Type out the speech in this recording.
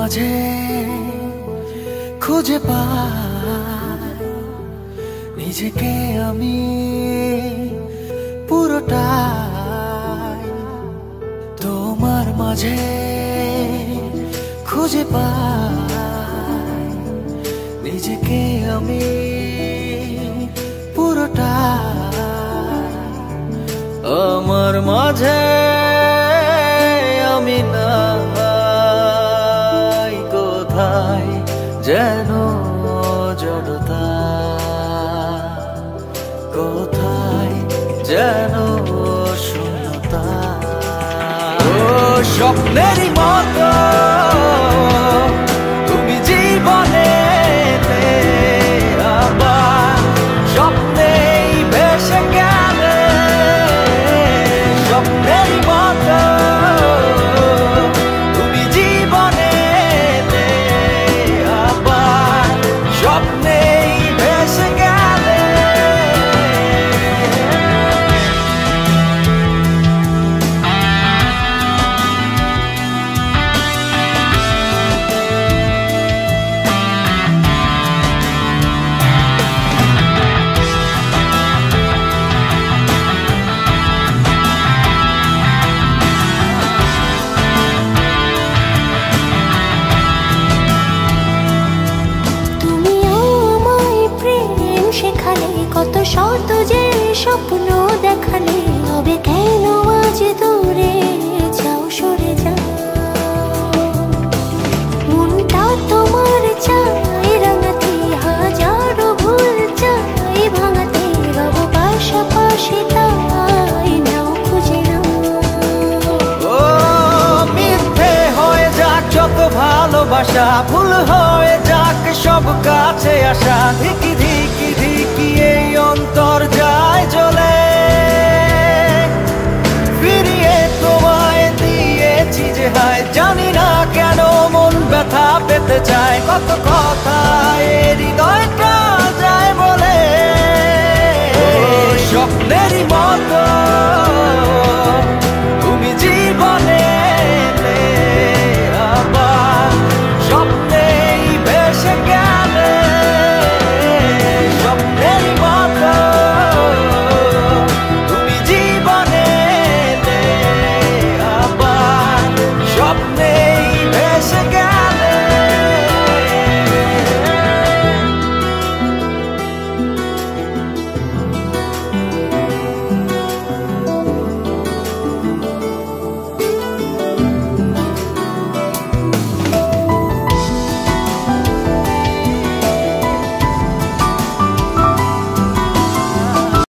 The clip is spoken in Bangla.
মাঝে খুঁজে পাই নিজেকে আমি পুরোটাই তোমার মাঝে খুঁজে পাই নিজেকে আমি পুরোটাই আমার মাঝে আমি নাই কোথায় যেন জড়তা কোথায় যেন শূন্যতা ও স্বপ্নেরই মতো তুমি জীবনে আবার স্বপ্নেই ভেসে গেলে স্বপ্নেরই মতো তুমি জীবনে আবার স্বপ্নেই ভেসে গেলে কত শত যে স্বপ্ন দেখালে হবে কেন আজ দূরে যাও সরে যাও মনটা তোমার চাই রাঙাতে হাজারো ভুল চাই ভাঙাতে রব পাশাপাশি তাই নাও খুঁজে নাও ও মিথ্যে হয়ে যাক যত ভালোবাসা ভুল হয়ে যাক সব কাছে আসা ধিকি ধিকি ধিকি এই অন্তর যায় জ্বলে ফিরিয়ে তোমায় দিয়েছি যে হায় জানি না কেন মন ব্যথা পেতে চায় কত কথা হৃদয়টা যায় বলে স্বপ্নেরই মতো